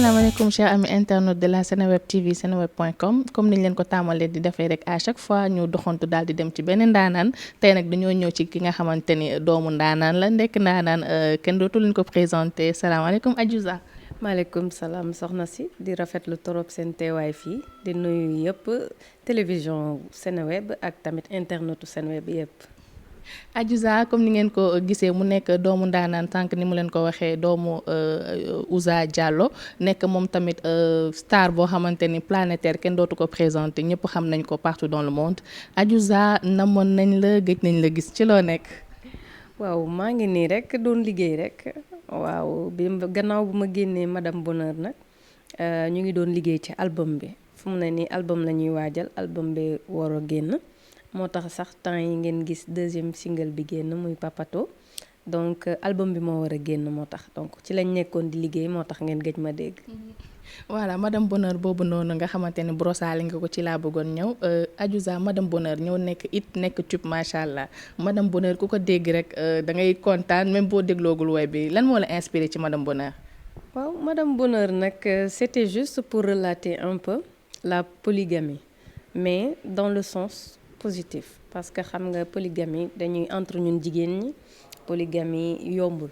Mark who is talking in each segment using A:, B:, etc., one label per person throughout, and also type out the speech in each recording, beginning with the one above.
A: asalaamaaleykum chers amis internautes de la Seneweb TV seneweb.com comme niñ leen ko tàmmalee di defee rek à chaque fois ñu doxantu daal di dem ci beneen ndaanaan tey nag dañoo ñëw ci ki nga xamante ni doomu ndaanaan la ndekk ndaanaan kenn dootu leen ko présenté salaamaaleykum Adiouza.
B: maaleykum salaam soxna si di rafetlu torop seen teewaay fii di nuyu yëpp télévision Seneweb ak tamit internetu Seneweb yëpp.
A: Adiouza comme ni ngeen ko gisee mu nekk doomu ndaanaan tànk ni mu leen ko waxee doomu Ouza Diallo nekk moom tamit star boo xamante ni planétaire kenn dootu ko présenté ñëpp xam nañ ko partout dans le monde Adiouza namoon nañ la gëj nañ la gis ci loo nekk.
B: waaw maa ngi nii rek doon liggéey rek waaw bi gannaaw bu ma génnee Madame Bonheur nag ñu ngi doon liggéey ci album bi fu mu ne nii album la ñuy waajal album bi war a génn. moo tax sax temps yi ngeen gis deuxième single bi génn muy Papato donc album bi moo war a génn moo tax donc ci lañ nekkoon di liggéey moo tax ngeen gëj ma dégg.
A: voilà Madame Bonheur boobu noonu nga xamante ne brossali nga ko ci laa bëggoon ñëw Adiouza Madame Bonheur ñëw nekk nekk tube macha allah Madame Bonheur ku ko dégg rek da ngay kontaan même boo dégloogul woy bi lan moo la inspiré ci Madame Bonheur.
B: waaw Madame Bonheur nag c'était juste pour relater un peu la polygamie mais dans le sens positif parce que xam nga polygamie dañuy entre ñun jigéen ñi polygamie yombul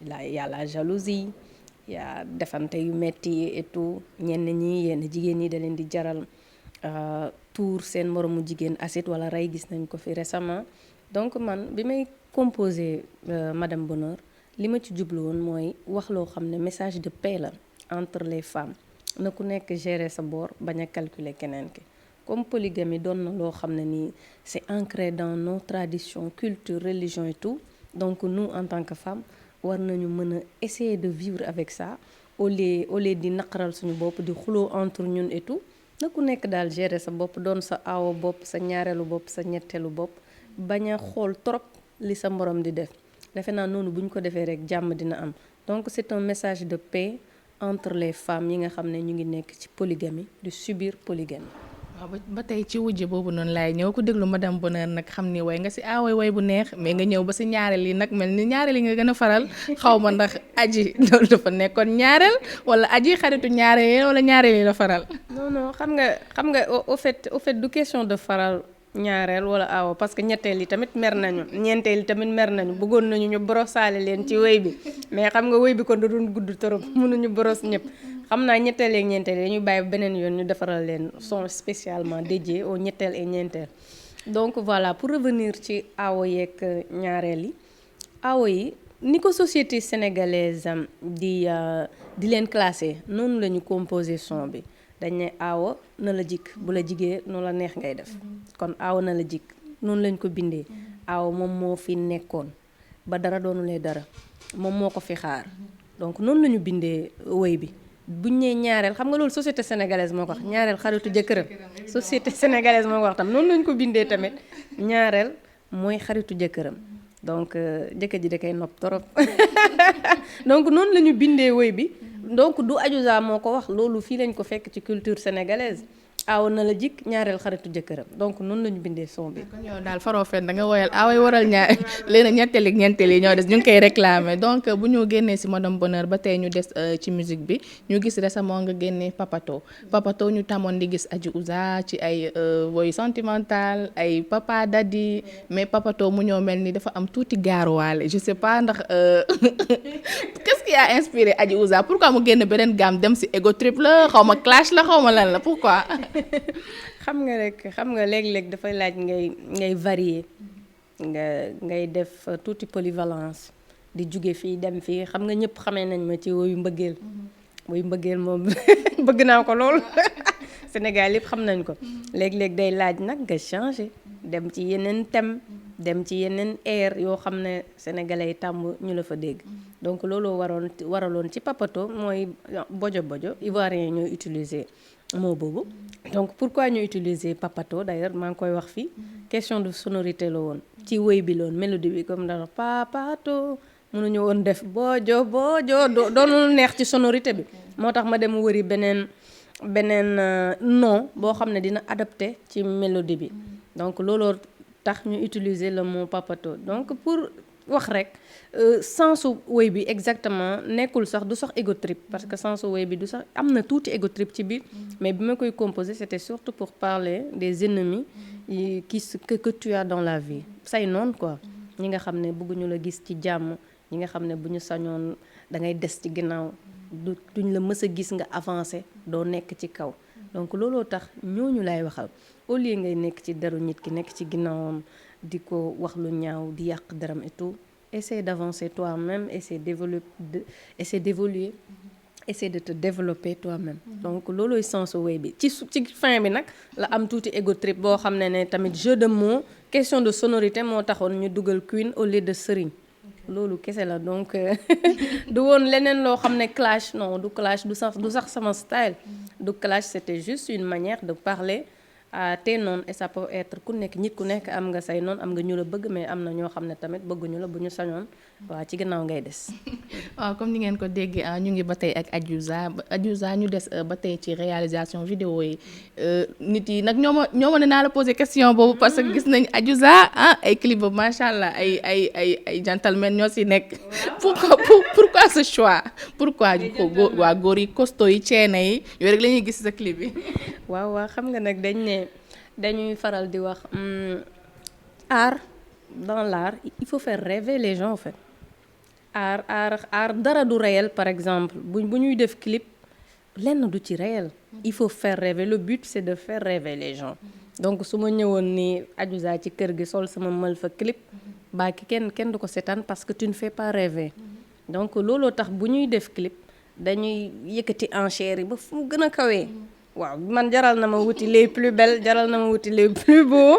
B: y a la jalousie y a defante yu metti et tout ñenn ñi yenn jigéen ñi da leen di jaral tuur seen moromu jigéen acide wala rey gis nañ ko fi récemment donc man bi may composer Madame Bonheur li ma ci jublu woon mooy wax loo xam ne message de paix la entre les femmes na ku nekk gérer sa boor bañ a calculer keneen ki comme polygamie doon na loo xam ne nii c'est ancré dans nos traditions culture religion et tout donc nous en tant que femmes war nañu mën a essayer de vivre avec ça au lieu di naqaral suñu bopp di xuloo entre ñun et tout na ku nekk daal gérer sa bopp doon sa aawo bopp sa ñaareelu bopp sa ñetteelu bopp bañ a xool trop li sa morom di def defe naa noonu bu ñu ko defee rek jàmm dina am donc c'est un message de paix entre les femmes yi nga xam ne ñu ngi nekk ci polygamie di subir polygamie.
A: waaw ba tey ci wujje boobu noonu laay ñëw ku déglu Madame Bonheur nag xam ni way nga si way bu neex mais nga ñëw ba si ñaareel yi nag mel ni ñaareel yi nga gën a faral xaw ma ndax aji loolu dafa nekkoon ñaareel wala aji xaritu ñaareel wala ñaareel yi la faral.
B: non xam nga au fait du question de faral ñaareel wala aawo parce que ñetteel yi tamit mer nañu ñeenteel yi tamit mer nañu bëggoon nañu ñu brossaale leen ci wéy bi mais xam nga wéy bi kon da doon gudd trop mënuñu boros ñëpp. xam naa ñetteel ak ñeenteel dañuy bàyyi beneen yoon ñu defaral leen son spécialement dédié au ñetteel et ñeenteel donc voilà pour revenir ci aawo yeeg ñaareel yi aawo yi ni ko société sénégalaise di leen classé noonu la ñu composé son bi dañ ne aawo na la jikk bu la jigee noonu la neex ngay def kon aawo na la jikk noonu lañ ko bindee aawo moom moo fi nekkoon ba dara doonulee dara moom moo ko fi xaar donc noonu la ñu bindee woy bi buñ nee ñaareel xam nga loolu société sénégalaise moo ko wax ñaareel xaritu jëkkëram société sénégalaise moo ko wax tam noonu lañ ko bindee tamit ñaareel mooy xaritu jëkkëram donc jëkkër ji da koy nopp torop donc noonu la ñu bindee woy bi donc du Adiouza moo ko wax loolu fii lañ ko fekk ci culture sénégalaise aaw na la jikk ñaareel xaritu jëkkëram donc noonu la ñu bindee son bi.
A: kon yow daal faroo fen da nga woyal aaway waral ñaar léegi ñetteel ak ñeenteel yi ñoo des ñu ngi koy réclamer donc bu ñu génnee si Madame Bonheur ba tey ñu des ci musique bi ñu gis récemment nga génnee Papato ñu tàmmoon di gis Adiouza ci ay woy sentimental ay papa daddy mais Papato mu ñoo mel ni dafa am tuuti gaaruwaale je sais pas ndax qu'est-ce qui a inspiré Adiouza pourquoi mu génn beneen gamme dem si ego trip la xaw ma clash la xaw ma lan la pourquoi.
B: xam nga léeg-léeg dafay laaj ngay varier ngay def tuuti polyvalence di jóge fii dem fii xam nga ñëpp xamee nañ ma ci woyu mbëggeel moom bëgg naa ko lool Sénégal yëpp xam nañ ko léeg-léeg day laaj nag nga changer dem ci yeneen thème dem ci yeneen air yoo xam ne sénégalais yi tàmm ñu la fa dégg donc looloo waraloon ci Papato mooy bojo ivoirien yi ñooy utiliser moo boobu donc pourquoi ñu utiliser Papato d'ailleurs maa ngi koy wax fii question de sonorité la woon ci woy bi loon mélodie bi comme dara Papato mënuñu woon def bojo doonul neex ci sonorité bi moo tax ma dem wëri beneen nom boo xam ne dina adapté ci mélodie bi donc looloo tax ñu utiliser le mot Papato donc pour wax rek sensu woy bi exactement nekkul sax du sax ego trip parce que sensu woy bi du sax am na tuuti ego trip ci biir mais bi ma koy composer c'était surtout pour parler des ennemis que tu as dans la vie say noonu quoi ñi nga xam ne bëgguñu la gis ci jàmm ñi nga xam ne bu ñu sañoon da ngay des ci ginnaaw duñ la mës a gis nga avancé doo nekk ci kaw donc looloo tax ñooñu lay waxal au lieu ngay nekk ci deru nit ki nekk ci ginnaawam di ko wax lu ñaaw di yàq deram et tout essaie d'avancer toi-même essaie d'évoluer essaie de te développer toi-même donc loolooy sens woy bi ci fin bi nag la am tuuti ego trip boo xam ne tamit jeu de mots question de sonorité moo taxoon ñu dugal Queen au lieu de Serigne loolu kese la donc du woon leneen loo xam ne clash non du clash du sax sama style du clash c'était juste une manière de parler à tes noons et ça peut être ku nekk nit ku nekk am nga say noon am nga ñu la bëgg mais am na ñoo xam ne tamit bëgguñu la bu ñu sañoon waaw ci gannaaw ngay des.
A: waaw comme ni ngeen ko déggee ñu ngi ba tey ak Adiouza ñu des ba tey ci réalisation vidéo yi nit yi nag ñoo ma ne naa la poser question boobu parce que gis nañ Adiouza ay clip boobu macha allah ay gentleman ñoo si nekk. pourquoi ce choix pourquoi waa góor yi costaud yi ceene yi yooyu rek la ñuy gis sa clip bi.
B: waaw xam nga nag dañuy faral di wax dans l'art il faut faire rêver les gens en fait art dara du réel par exemple bu ñuy def clip lenn du ci réel il faut faire rêver le but c'est de faire rêver les gens donc su ma ñëwoon ni Adiouza ci kër gi sol sama mël fa clip baa ki kenn du ko seetaan parce que tu ne fais pas rêver donc looloo tax bu ñuy def clip dañuy yëkkati enchères yi ba fu mu gën a kawee waaw man jaral na ma wuti les plus belles jaral na ma wuti les plus beaux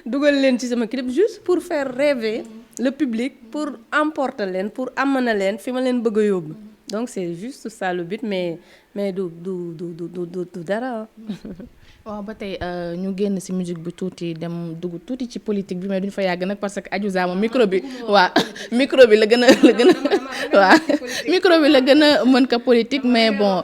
B: dugal leen ci sama clip juste pour faire rêver le public pour emporter leen pour amener leen fi ma leen bëgg a yóbbu donc c'est juste ça le but mais du dara.
A: waaw ba tey ñu génn ci musique bi tuuti dem dugg tuuti ci politique bi mais duñ fa yàgg nag parce que Adiouza moom micro bi la gën a waaw micro bi la gën a mën ko politique mais bon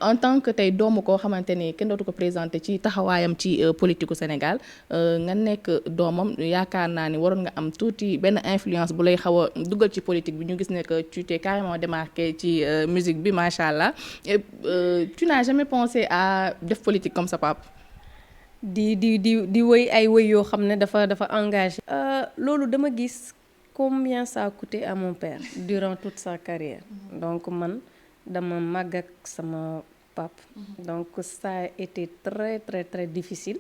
A: en tant que tey doomu koo xamante ni kenn dootu ko présenté ci taxawaayam ci politique u Sénégal nga nekk doomam yaakaar naa ni waroon nga am tuuti benn influence bu lay xaw a dugal ci politique bi ñu gis ne que tu t'es carrément démarqué ci musique bi macha allah tu n'as jamais pensé à def politique comme ça. di woy ay woy yoo xam ne dafa engagé loolu dama gis combien ça a coûté à mon père durant toute sa carrière donc man dama màgg ak sama pap donc ça a été très très très difficile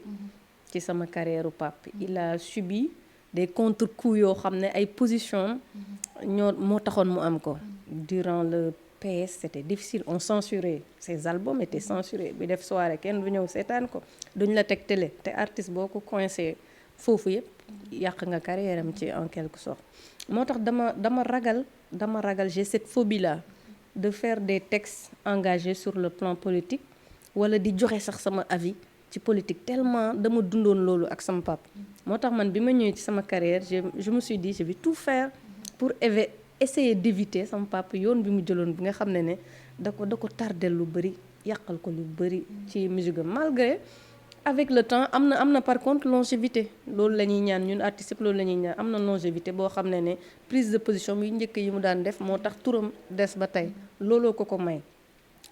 A: ci sama carrière u pap il a subi des contre-coups yoo xam ne ay position moo taxoon mu am ko durant le PS c'était difficile on censurait ces albums étaient censurés bi def soirée kenn du ñëw seetaan ko duñ la teg télé te artiste boo ko coincé foofu yëpp yàq nga carrière am ci en quelque sorte moo tax dama ragal j'ai cette phobie là de faire des textes engagés sur le plan politique wala di joxe sax sama avis ci politique tellement dama dundoon loolu ak sama pap moo tax man bi ma ñëwee ci sama carrière je me suis dit je vais tout faire pour essayer d'éviter sama papa yoon bi mu jëloon bi nga xam ne da ko tardel lu bëri yàqal ko lu bëri ci musique malgré avec le temps am na par contre longévité loolu la ñuy ñaan ñun artistes yëpp loolu la ñuy ñaan am na longévité boo xam ne prise de position yu njëkk yi mu daan def moo tax turam des ba tey looloo ko may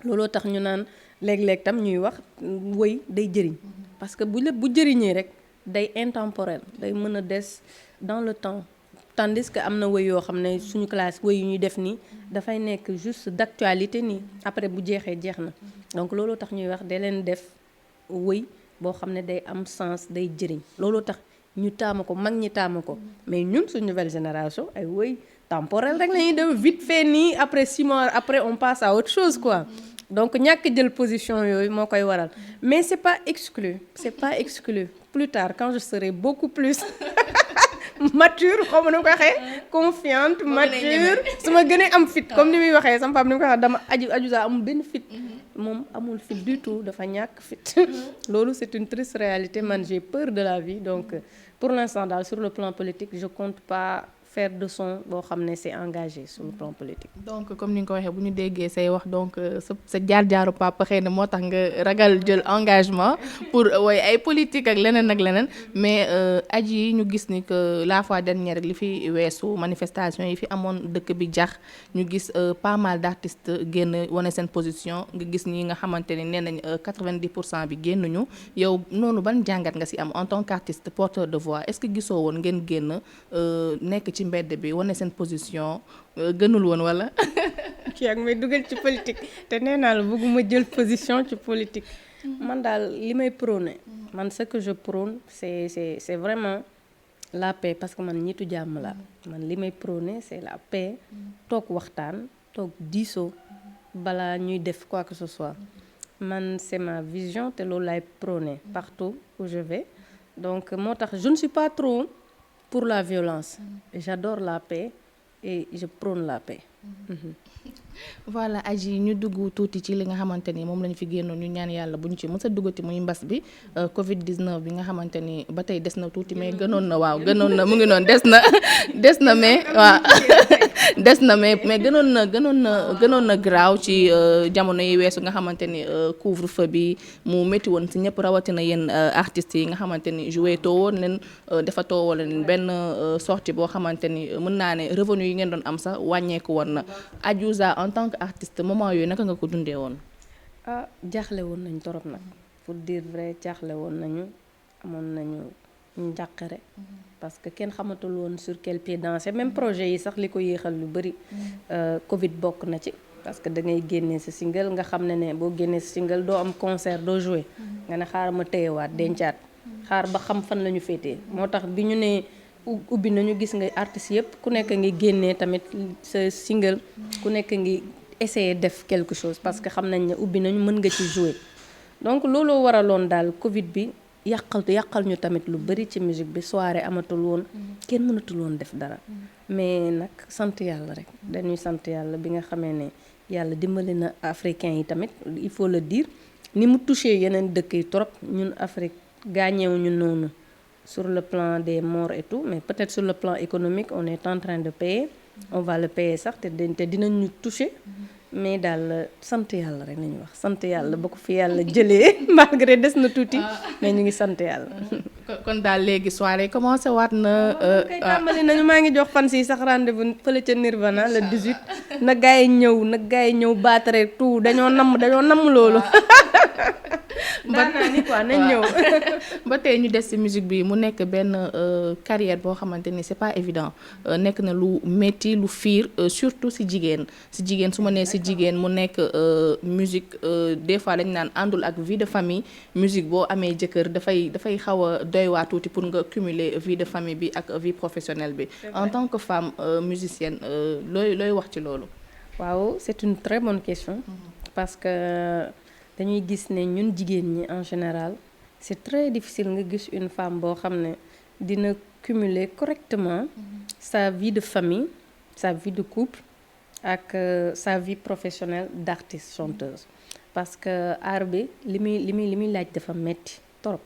A: looloo tax ñu naan léeg-léeg tam ñuy wax woy day jëriñ parce que bu jëriñee rek day intemporel day mën a des dans le temps tandis que am na woy yoo xam ne suñu classe woy yu ñuy def nii dafay nekk juste d'actualité nii après bu jeexee jeex na donc looloo tax ñuy wax da leen def woy boo xam ne day am sens day jëriñ looloo tax ñu taamu ko mag ñi taamu ko mais ñun suñu nouvelle génération ay woy temporel rek la ñuy def vite fait nii après 6 mois après on passe à autre chose quoi donc ñàkk jël position yooyu moo koy waral mais c'est pas exclu plus tard quand je serai beaucoup plus mature xaw ma nu ko waxee confiante mature su ma gënee am fit comme ni muy waxee sama papa ni mu ko waxee dama Adiouza amul benn fit moom amul fit du tout dafa ñàkk fit loolu c'est une triste réalité man j'ai peur de la vie donc pour l'instant daal sur le plan politique je compte pas
B: faire de son boo xam ne c'est engagé sur le plan politique.
A: donc comme ni nga ko waxee bu ñu déggee say wax donc sa jaar-jaaru papa xëy na moo tax nga ragal jël engagement pour woy ay politique ak leneen mais Adji ñu gis ni que la fois dernière li fi weesu manifestation yi fi amoon dëkk bi jax ñu gis pas mal d'artistes génn wane seen position nga gis ñi nga xamante ni nee nañ 90% bi génnuñu yow noonu ban jàngat nga ci am en tant qu'artiste porteur de voix est-ce que gisoo woon ngeen génn nekk ci mbedd bi wane seen position gënul woon wala.
B: kii ak may dugal ci politique te nee naa la bëgguma jël position ci politique. man daal li may prôné man ce que je prône c'est vraiment la paix parce que man ñitu jàmm la man li may prôné c'est la paix toog waxtaan toog diisoo balaa ñuy def quoi que ce soit man c'est ma vision te loolu lay prôné partout où je vais donc moo tax je ne suis pas trop pour la violence j'adore la paix et je prône la paix.
A: voilà Adji ñu dugg tuuti ci li nga xamante ni moom lañu fi génnoon ñu ñaan yàlla bu ñu ci mës a duggati muy mbas bi Covid 19 bi nga xamante ni ba tey des na tuuti mais gënoon na mu ngi noonu des na mais waaw des na mais gënoon na graaw ci jamono yi weesu nga xamante ni couvre-feu bi mu métti woon ci ñëpp rawatina yéen artistes yi nga xamante ni joué too woon leen defatoo woon leen benn sortie boo xamante ni mën naa ne revenu yi ngeen doon am sax wàññeeku woon na Adiouza en tant que artiste moment yooyu naka nga ko dundee woon.
B: jaaxle woon nañ torop nag pour dire vrai jaaxle woon nañu amoon nañu njàqare parce que kenn xamatul woon sur quel pied danser même projet yi sax li ko yéexal lu bari Covid bokk na ci parce que da ngay génnee sa single nga xam ne boo génnee sa single doo am concert doo jouer nga ne xaaral ma téyewaat dencaat xaar ba xam fan la ñu féetee moo tax bi ñu ne ubbi nañu gis nga artistes yëpp ku nekk ngi génnee tamit sa single ku nekk ngi essayer def quelque chose parce que xam nañ ne ubbi nañu mën nga ci jouer donc looloo waraloon daal Covid bi yàqal ñu tamit lu bari ci musique bi soirée amatul woon kenn mënatul woon def dara mais nag sant yàlla rek dañuy sant yàlla bi nga xamee ne yàlla dimbali na africains yi tamit il faut le dire ni mu touché yeneen dëkk yi trop ñun Afrique gaañeewuñu noonu sur le plan des morts et tout mais peut-être sur le plan économique on est en train de payer on va le payer sax te dinañ ñu toucher mais daal sant yàlla rek la ñuy wax sant yàlla ba ko fi yàlla jëlee malgré des na tuuti mais ñu ngi sant yàlla.
A: kon daal léegi soirée commencé waat na.
B: kay tàmbali nañu maa ngi jox fan si sax rendez-vous fële ca Nirvana le 18 na gars yi ñëw baatare tout dañoo namm loolu. daanaka ni quoi nañ ñëw.
A: ba tey ñu des ci musique bi mu nekk benn carrière boo xamante ni c'est pas évident nekk na lu métti lu fiir surtout ci jigéen su ma nee ci jigéen mu nekk musique des fois dañ naan àndul ak vie de famille musique boo amee jëkkër dafay xaw a doy waa tuuti pour nga cumuler vie de famille bi ak vie professionnelle bi en tant que femme musicienne looy wax ci loolu.
B: waaw c'est une très bonne question parce que dañuy gis ne ñun jigéen ñi en général c'est très difficile nga gis une femme boo xam ne dina cumuler correctement sa vie de famille sa vie de couple ak sa vie professionnelle d'artiste chanteuse parce que art bi li muy laaj dafa metti trop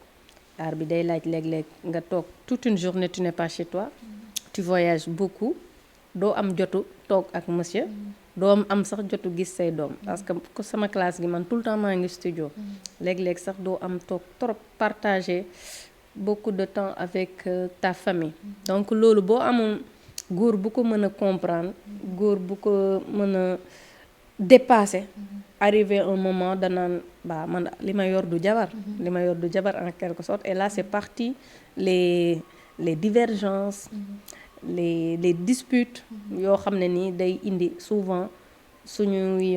B: art bi day laaj léeg-léeg nga toog toute une journée tu n'es pas chez toi tu voyages beaucoup doo am jotu toog ak monsieur doo am sax jotu gis say doom parce que sama classe gi man tout le temps maa ngi studio léeg-léeg sax doo am toog trop partager beaucoup de temps avec ta famille donc loolu boo amul góor bu ko mën a comprendre góor bu ko mën a dépasser arrivé un moment danaan man li ma yor du jabar en quelque sorte et là c'est parti les divergences les disputes yoo xam ne nii day indi souvent suñuy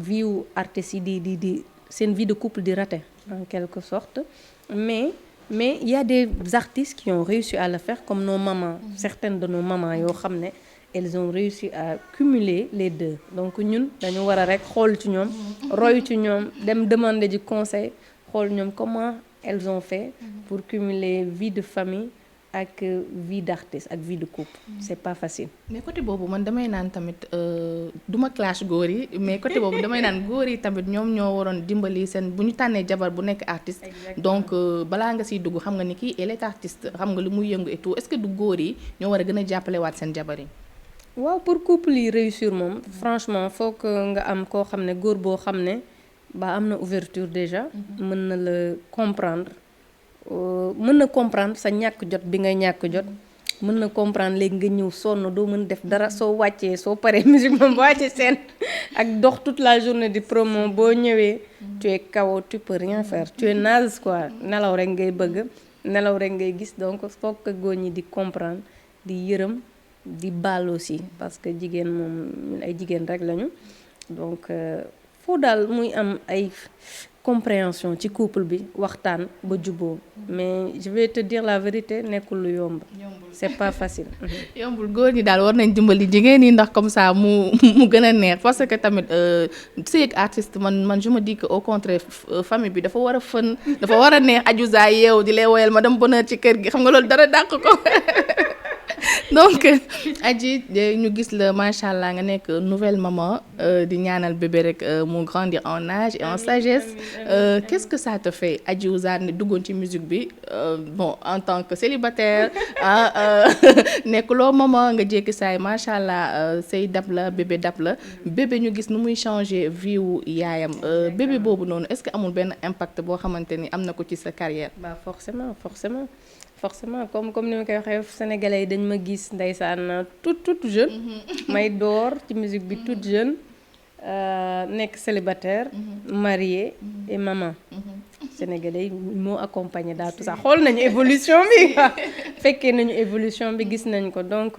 B: vie wu artistes yi di seen vie de couple di rater en quelque sorte mais il y a des artistes qui ont réussi à le faire comme nos mamans certaines de nos mamans yoo xam ne elles ont réussi à cumuler les deux donc ñun dañu war a rek xool ci ñoom roy ci ñoom dem demander du conseil xool ñoom comment elles ont fait pour cumuler vie de famille ak vie d'artiste ak vie de couple c'est pas facile.
A: mais côté boobu man damay naan tamit duma clash góor yi mais côté boobu damay naan góor yi tamit ñoom ñoo waroon dimbali seen bu ñu tànnee jabar bu nekk artiste. donc balaa nga siy dugg xam nga ni kii elle est artiste xam nga lu muy yëngu et tout est-ce que du góor yi ñoo war a gën a jàppale waat seen jabar yi.
B: waaw pour couple yi réussir moom franchement faut que nga am koo xam ne góor boo xam ne ba am na ouverture déjà mën na la comprendre sa ñàkk jot bi ngay ñàkk jot mën na comprendre léegi nga ñëw sonn doo mën def dara soo wàccee soo paree musique moom boo wàccee seen ak dox toute la journée di promo boo ñëwee tu es KO tu peux rien faire tu es naze quoi nelaw rek ngay bëgg nelaw rek ngay gis donc faut que góor ñi di comprendre di yërëm di baal aussi parce que jigéen moom ñun ay jigéen rek lañu donc foo daal muy am ay compréhension ci couple bi waxtaan ba juboo mais je vais te dire la vérité nekkul lu yomb c'est pas facile.
A: yombul góor ñi daal war nañ dimbali jigéen ñi ndax comme ça mu gën a neex parce que tamit sëy ak artiste man je me dis que au contraire famille bi dafa war a fën dafa war a neex Adiouza yeew di lay woyal madame bonheur ci kër gi xam nga loolu dara dàq ko. donc Adji ñu gis la macha allah nga nekk nouvelle maman di ñaanal bébé rek mu grandir en âge et en sagesse. Qu'est-ce que ça te fait Adiouza ne duggoon ci musique bi bon en tant que célibataire nekkuloo maman nga jékki saay macha allah say dab la bébé dab la bébé ñu gis nu muy changer vie wu yaayam bébé boobu noonu est-ce que amul benn impact boo xamante ni am na ko ci sa carrière.
B: bah forcément comme ni ma koy waxee sénégalais yi dañ ma gis ndeysaan toute jeune may door ci musique bi toute jeune nekk célibataire mariée et maman sénégalais yi moo accompagné daal tout ça xool nañu évolution bi fekkee nañu évolution bi gis nañ ko donc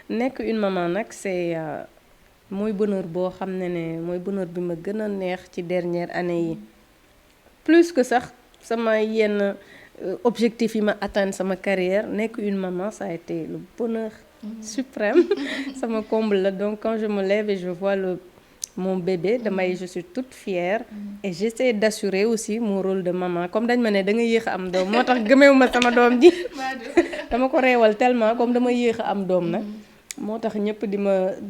B: nekk une maman nag c'est mooy bonheur boo xam ne mooy bonheur bi ma gën a neex ci dernière année yi plus que sax sama yenn objectif yi ma atteindre sama carrière nekk une maman ça a été le bonheur suprême sama comble la donc quand je me lève et je vois mon bébé je suis toute fière et j'essaie d'assurer aussi mon rôle de maman comme dañ ma ne da nga yéex a am doom moo tax gëmeewuma sama doom ji dama ko reewal tellement comme dama yéex a am doom nag moo tax ñëpp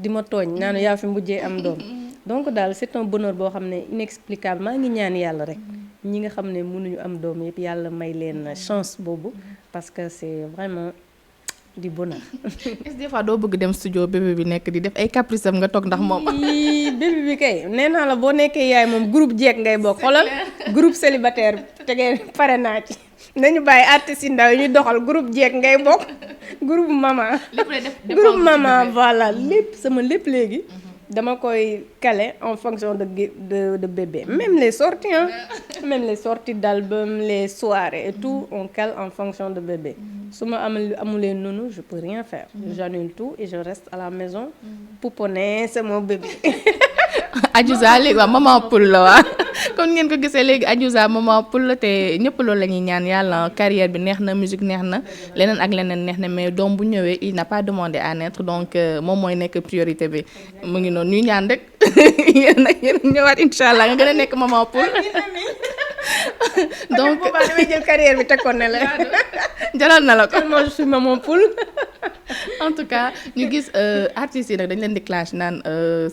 B: di ma tooñ naanu yaa fi mujjee am doom donc daal c'est un bonheur boo xam ne inexplicable maa ngi ñaan yàlla rek ñi nga xam ne mënuñu am doom yëpp yàlla may leen chance boobu parce que c'est vraiment du bonheur.
A: est-ce que des fois doo bëgg dem studio bébé bi nekk di def ay caprice am nga toog ndax moom.
B: bébé bi kay nee naa la boo nekkee yaay moom groupe jeeg ngay bokk xoolal groupe célibataire tegee pare naa ci nañu bàyyi artistes yi ndaw yi ñu doxal groupe jeeg ngay bokk groupe maman. groupe maman voilà lépp sama lépp léegi. dama koy caler en fonction de bébé même les sorties même les sorties d'album les soirées et tout on cale en fonction de bébé su ma amulee noonu je peux rien faire j'annule tout et je reste à la maison pouponner sama bébé.
A: Adiouza léegi waaw maman poule la waa kon ngeen ko gisee léegi Adiouza maman poule la te ñëpp loolu la ñuy ñaan yàlla carrière bi neex na musique neex na leneen ak leneen neex na mais doom bu ñëwee il n'a pas demandé à naître donc moom mooy nekk priorité bi mu ngi noonu ñuy ñaan rek yéen ñëwaat incha allah nga gën a nekk maman poule. donc
B: boobaa damay jël carrière bi teg ko ne la
A: jaral na la ko.
B: moi je suis maman poule.
A: en tout cas ñu gis artistes yi nag dañ leen di clash naan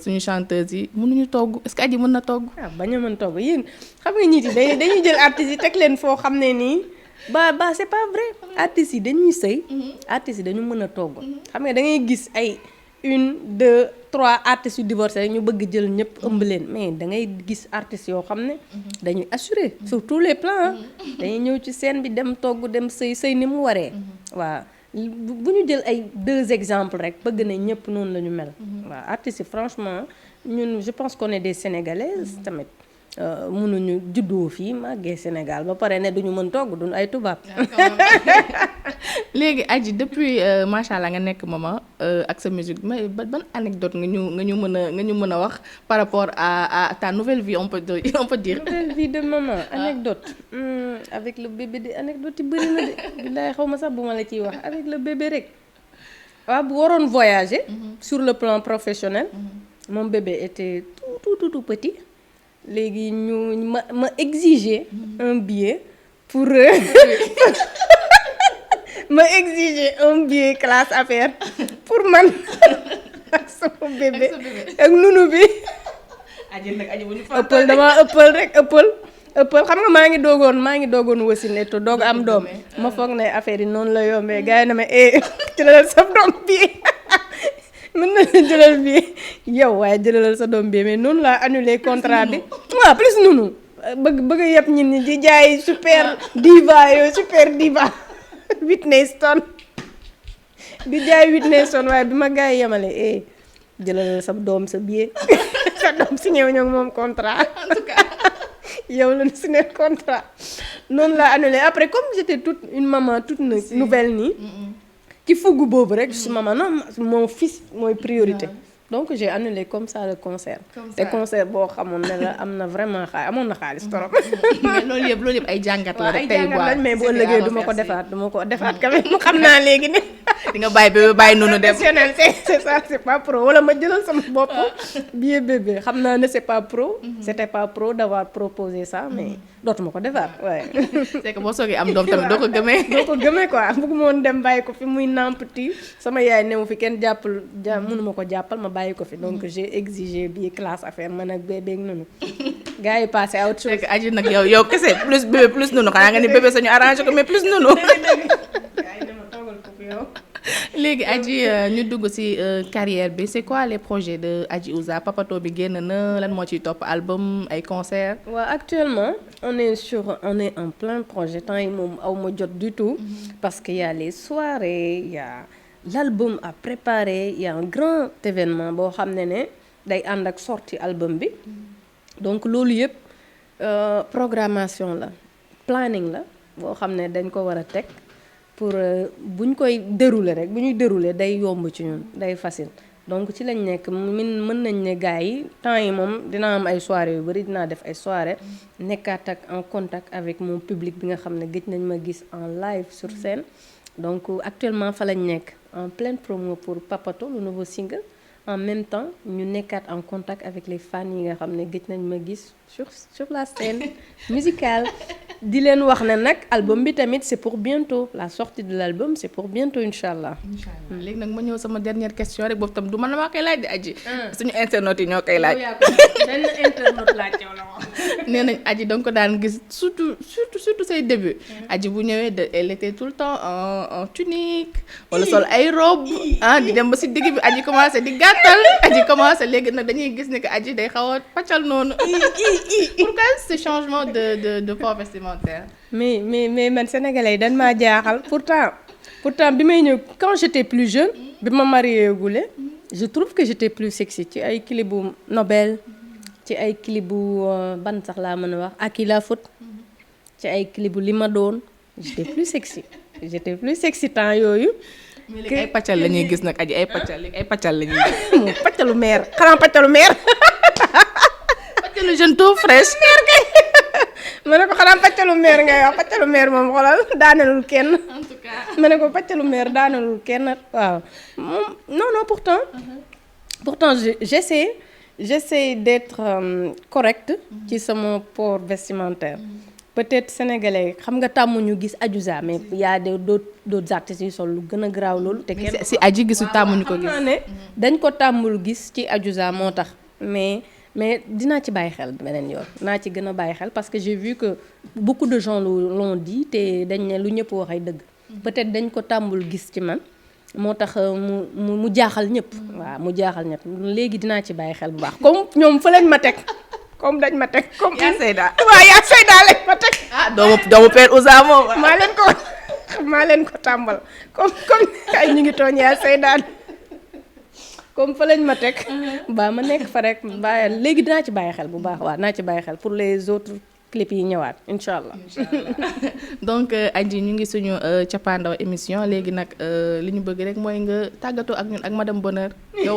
A: suñu chanteuses yi mënuñu togg est-ce que Adji mën na togg.
B: bañ a mën togg yéen xam nga ñiiti dañuy jël artistes yi teg leen foo xam ne nii ba c'est pas vrai artistes yi dañuy sëy artistes yi dañu mën a togg xam nga da ngay gis ay 1 2 3 artistes yu divorcé ñu bëgg jël ñëpp ëmb leen mais da ngay gis artistes yoo xam ne dañuy assurer sur tous les plans dañuy ñëw ci scène bi dem togg dem sëy ni mu waree waaw bu ñu jël ay 2 exemples rek bëgg na ñëpp noonu la ñu mel waaw artistes yi franchement ñun je pense qu'on est des Sénégalaises tamit mënuñu juddoo fii màggee Sénégal ba pare ne duñu mën togg duñu ay tubaab.
A: léegi Adji depuis macha allah nga nekk maman ak sa musique mais ban anecdote nga ñu mën a wax par rapport à ta nouvelle vie on peut dire.
B: nouvelle vie de maman anecdote avec le bébé de anecdote yi bëri na de billaay xaw ma sax bu ma la ciy wax avec le bébé rek waaw bu waroon voyager sur le plan professionnel mon bébé était tout petit. léegi ma exiger un billet pour ma exiger un billet classe affaire pour man ak sama bébé ak nunu bi. ëppal damaa ëppal rek ëppal xam nga maa ngi doogoon wasin et doog am doom ma foog ne affaire yi noonu la yombee gars yi na ma jëlalal sa doom bi mën na la jëlal bi yow waaye jëlalal sa doom bi mais noonu laa annulé contrat bi waaw plus nunu bëgg a yëpp ñit ñi di jaay super diva Whitney Houston di jaay Whitney Houston waaye bi ma gars yi yemale jëlalal sa doom sa billet sa doom si ñëw ñoom moom contrat en tout cas yow la signé contrat noonu laa annulé après comme j'étais toute une maman toute nouvelle nii ci fugg boobu rek su maman non mon fils mooy priorité donc j'ai annulé comme ça le concert te concert boo xamoon ne la am na vraiment amoon na xaalis trop
A: mais loolu yëpp ay jàngat la rek tey
B: lañ mais bu ëllëgee du ma ko defaat quand même xam naa léegi ne
A: di nga bàyyi noonu dem
B: c'est ça c'est pas pro wala ma jëlal sama bopp billet bébé xam naa ne c'est pas pro c'était pas pro d'avoir proposé ça mais dootuma ko defaat waaye
A: c'est que boo soogee am doom tamit doo ko gëmee
B: quoi bëgguma woon dem bàyyi ko fi muy nampati sama yaay newu fi kenn mënuma ko jàppal ma bàyyi ko fi donc j'ai exigé billet classe affaire man ak bébé ak noonu gars yi passé à autre chose.
A: c'est que aji nag yow kese plus bébé plus noonu xanaa nga ni bébé sañu arrangé ko mais plus noonu léegi Adji ñu dugg ci carrière bi c'est quoi les projets de Adji Ouza Papato bi génn na lan moo ciy topp album ay concert.
B: waaw actuellement on est en plein projet temps yi moom aw ma jot du tout parce que y a les soirées y a l'album à préparer y a un grand événement boo xam ne day ànd ak sortie album bi donc loolu yëpp programmation la planning la boo xam ne dañ ko war a teg pour bu ñu koy dérouler rek bu ñuy dérouler day yomb ci ñun day facile donc ci lañ nekk mën nañ ne gars yi temps yi moom dina am ay soirées yu bari dinaa def ay soirées nekkaat ak en contact avec mon public bi nga xam ne gëj nañ ma gis en live sur scène donc actuellement fa lañ nekk en pleine promo pour Papato le nouveau single en même temps ñu nekkaat en contact avec les fans yi nga xam ne gëj nañ ma gis sur la scène musicale di leen wax ne nag album bi tamit c'est pour bientôt la sortie de l'album c'est pour bientôt inchallah
A: léegi nag ma ñëw sama dernière question rek boobu tam du man maa koy laaj di Adji suñu internautes yi ñoo koy laaj
B: benn internaute laaj yow la wax
A: nee nañ Adji danga ko daan gis surtout say début Adji bu ñëwee elle était tout le temps en tunique wala sol ay robe di dem ba si digg bi Adji commencé di gàttal Adji commencé léegi nag dañuy gis ne que Adji day xaw a paccal noonu pourquoi ce changement de port vestimentaire
B: mais man sénégalais yi dañ maa jaaxal pourtant bi may ñëw quand j'étais plus jeune bi ma marié gule je trouve que j'étais plus sexy ci ay clip bu Nobel ci ay clip bu ban sax laa mën a wax Aki la faute ci ay clip bu li ma doon j'étais plus sexy temps yooyu
A: mais léegi ay paccal la ñuy gis nag Adji ay paccal la ñuy gis
B: paccalu meer xanaa paccalu
A: jeune tout fraîche
B: ma ne ko xanaa paccalu meer ngay wax paccalu meer moom xoolal daanelul kenn
A: en tout cas
B: ma ne ko paccalu meer daanelul kenn waaw non pourtant j'essaie d'être correcte ci sama port vestimentaire peut-être sénégalais xam nga tàmmuñu gis Adiouza mais y a d'autres artistes yu sol lu gën a garaaw loolu te kenn
A: si Adji gisu tàmmuñu ko gis
B: ne dañ ko tàmmul gis ci Adiouza moo tax mais dinaa ci bàyyi xel beneen yoon naa ci gën a bàyyi xel parce que j'ai vu que beaucoup de gens l'ont dit te dañ ne lu ñëpp wax ay dëgg peut-être dañ ko tàmbul gis ci man moo tax mu jaaxal ñëpp waaw mu jaaxal ñëpp léegi dinaa ci bàyyi xel bu baax comme ñoom fa lañ ma teg comme dañ ma teg comme
A: yaa Seyda
B: waaw yaa Seyda lañ ma teg
A: doomu Père Ouza moom
B: maa leen ko tàmbal comme ay ñu ngi tooñ yaa Seyda comme fa lañ ma teg ba ma nekk fa rek bàyyi léegi dinaa ci bàyyi xel bu baax waaw naa ci bàyyi xel pour les autres clips yi ñëwaat incha allah.
A: donc Adji ñu ngi suñu cappaandaw émission léegi nag li ñu bëgg rek mooy nga tàggatoo ak ñun ak madame Bonheur nga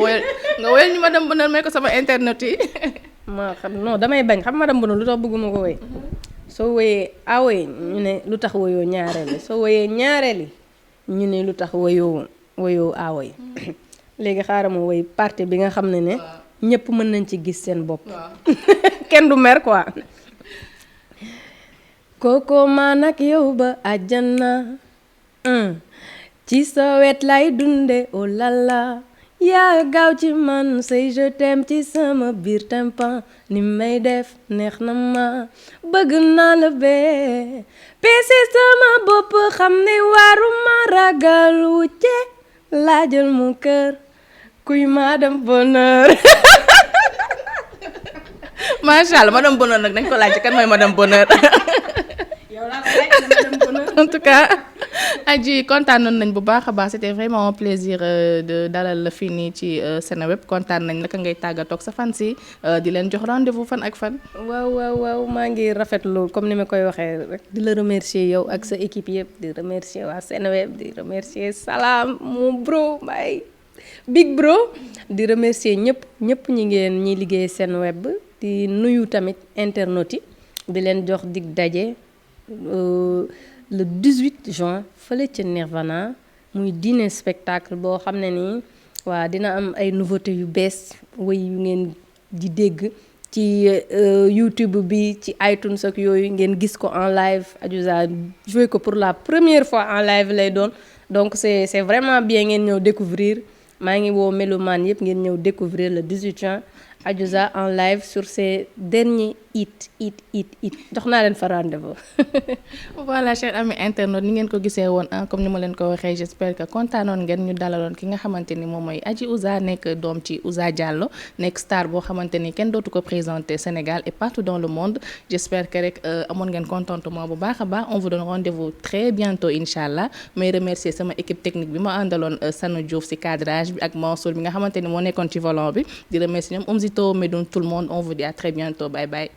A: woyal ñu madame Bonheur may ko sama internet yi.
B: ma xam non damay bañ xam madame Bonheur lu tax bëgguma ko woy soo woyee awoy ñu ne lu tax woyoo ñaareeli soo woyee ñaareeli ñu ne lu tax woyoo awoy léegi xaaral ma woy partie bi nga xam ne ñëpp mën nañ ci gis seen bopp kenn du mer quoi kooko maa nag yow ba àjjana ci sa wet lay dunde oh la la yaa gaaw ci man say je t'aime ci sama biir tympan ni may def neex na ma bëgg naa la bee peese sama bopp xam ne waruma ragal wucce laajal mu kër kuy madame bonheur.
A: macha allah madame Bonheur nag dañ ko laaj kan mooy madame Bonheur.
B: yow laa ko laaj madame bonheur.
A: En tout cas Adji kontaanoon nañ bu baax a baax c'était vraiment un plaisir de dalal la fii nii ci Seneweb kontaan nañ naka ngay tàggatoog sa fan si di leen jox rendez-vous fan ak fan.
B: waaw maa ngi rafetlu comme ni ma koy waxee rek di la remercier yow ak sa équipe yëpp di remercier waa Seneweb di remercier Salam mon bro Mbaye big bro di remercier ñëpp ñi liggéey Seneweb di nuyu tamit internautes yi di leen jox dig daje le 18 juin fële ca Nirvana muy dîner spectacle boo xam ne nii waa dina am ay nouveautés yu bees woy yu ngeen di dégg ci YouTube bi ci iTunes ak yooyu ngeen gis ko en live Adiouza joué ko pour la première fois en live lay doon donc c'est vraiment bien ngeen ñëw découvrir maa ngi woo mélomane yëpp ngeen ñëw découvrir le 18 juin Adiouza en live sur ses derniers hits jox naa leen fa rendez-vous.
A: voilà chers amis internautes ni ngeen ko gisee woon comme ni ma leen ko waxee j'espère que kontaanoon ngeen ñu dalaloon ki nga xamante ni moom mooy Adiouza nekk doom ci Ouza Diallo nekk star boo xamante ni kenn dootu ko présenter Sénégal et partout dans le monde j'espère que rek amoon ngeen contentement bu baax a baax on vous donne rendez-vous très bientôt incha allah may remercier sama équipe technique bi ma àndaloon Sanu Diouf ci cadrage bi ak Mansour bi nga xamante ni moo nekkoon ci volant bi di remercier ñoom Omzito Medoune tout le monde on vous dit à très bientôt bye bye.